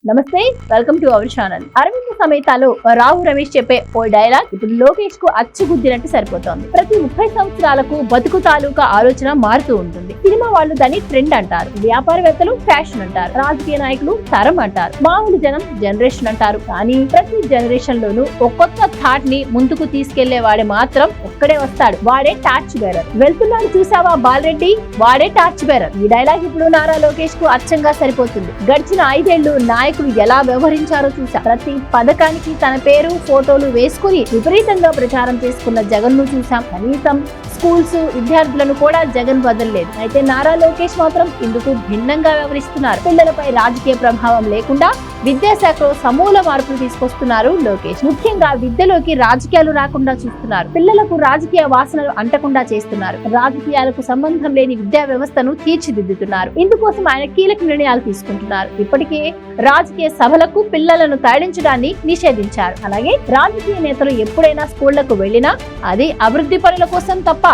నమస్తే, welcome to our channel. Aravinda సమేతలో రావు రమేష్ చెప్పే ఓ డైలాగ్ ఇప్పుడు లోకేష్ కు అచ్చుగుద్దినట్టు సరిపోతోంది. ప్రతి 30 సంవత్సరాలకు బతుకు తాలూకా ఆలోచన మారుతూ ఉంటుంది. సినిమా వాళ్ళు దాన్ని ట్రెండ్ అంటారు, వ్యాపారవేత్తలు ఫ్యాషన్ అంటారు, రాజకీయ నాయకులు తరం అంటారు, మామూలు జనం జనరేషన్ అంటారు. కానీ ప్రతి జనరేషన్ లోనూ ఒక కొత్త థాట్ ని ముందుకు తీసుకెళ్లే వాడే మాత్రం ఒక్కడే వస్తాడు. వాడే టార్చ్ బేరర్. వెళ్తున్నాడు చూసావా బాలరెడ్డి, వాడే టార్చ్ బేరర్. ఈ డైలాగ్ ఇప్పుడు నారా లోకేష్ కు అచ్చంగా సరిపోతుంది. గడిచిన 5 ఏళ్లు నాయకులు ఎలా వ్యవహరించారో చూసా. ప్రతి పథకానికి తన పేరు ఫోటోలు వేసుకుని విపరీతంగా ప్రచారం చేసుకున్న జగన్ ను చూసాం. కనీసం స్కూల్స్ విద్యార్థులను కూడా జగన్ వదలలేదు. అయితే నారా లోకేష్ మాత్రం ఇందుకు భిన్నంగా వ్యవహరిస్తున్నారు. పిల్లలపై రాజకీయ ప్రభావం లేకుండా విద్యాశాఖలో సమూల మార్పులు తీసుకొస్తున్నారు లోకేష్. ముఖ్యంగా విద్యలోకి రాజకీయాలు రాకుండా చూస్తున్నారు. పిల్లలకు రాజకీయ వాసనలు అంటకుండా చేస్తున్నారు. రాజకీయాలకు సంబంధం లేని విద్యా వ్యవస్థను తీర్చిదిద్దుతున్నారు. ఇందుకోసం ఆయన కీలక నిర్ణయాలు తీసుకుంటున్నారు. ఇప్పటికే రాజకీయ సభలకు పిల్లలను తరలించడాన్ని నిషేధించారు. అలాగే రాజకీయ నేతలు ఎప్పుడైనా స్కూళ్లకు వెళ్లినా అది అభివృద్ధి పనుల కోసం తప్ప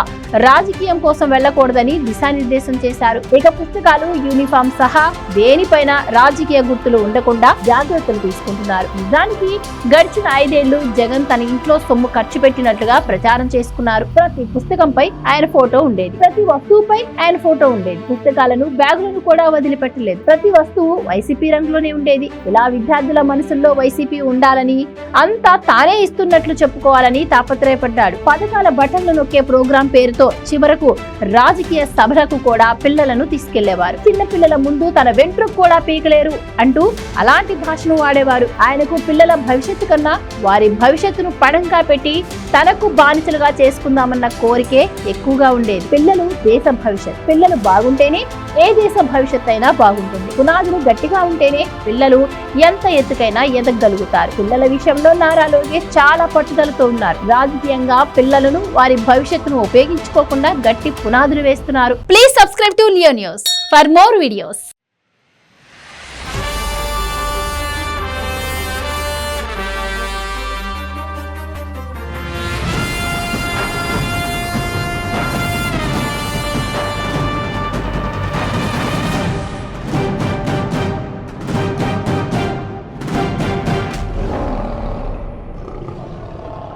రాజకీయం కోసం వెళ్లకూడదని దిశానిర్దేశం చేశారు. ఇక పుస్తకాలు, యూనిఫామ్ సహా దేనిపైన రాజకీయ గుర్తులు ఉండకుండా జాగ్రత్తలు తీసుకుంటున్నారు. నిజానికి గడిచిన 5 ఏళ్లు జగన్ తన ఇంట్లో సొమ్ము ఖర్చు పెట్టినట్లుగా ప్రచారం చేసుకున్నారు. ప్రతి పుస్తకంపై ఆయన ఫోటో ఉండేది, ప్రతి వస్తువుపై ఆయన ఫోటో ఉండేది. పుస్తకాలను, బ్యాగులను కూడా వదిలిపెట్టలేదు. ప్రతి వస్తువు వైసీపీ రంగులోనే ఉండేది. ఇలా విద్యార్థుల మనసుల్లో వైసీపీ ఉండాలని, అంతా తానే ఇస్తున్నట్లు చెప్పుకోవాలని తాపత్రయపడ్డాడు. పథకాల బటన్లు నొక్కే ప్రోగ్రాం పేరుతో చివరకు రాజకీయ సభలకు కూడా పిల్లలను తీసుకెళ్లేవారు. చిన్న పిల్లల ముందు తన వెంట్రుకు కూడా పీకలేరు అంటూ అలాంటి భాషను వాడేవారు. ఆయనకు పిల్లల భవిష్యత్తు కన్నా వారి భవిష్యత్తును పడంగా పెట్టి తనకు బానిసలుగా చేసుకుందామన్న కోరికే ఎక్కువగా ఉండేది. పిల్లలు దేశ భవిష్యత్. పిల్లలు బాగుంటేనే ఏ దేశ భవిష్యత్ అయినా బాగుంటుంది. పునాదులు గట్టిగా ఉంటేనే పిల్లలు ఎంత ఎత్తుకైనా ఎదగలుగుతారు. పిల్లల విషయంలో నారా లోకేష్ చాలా పట్టుదలతో ఉన్నారు. రాజకీయంగా పిల్లలను, వారి భవిష్యత్తును ఉపయోగించుకోకుండా గట్టి పునాదులు వేస్తున్నారు. Please subscribe to Leo news for more videos.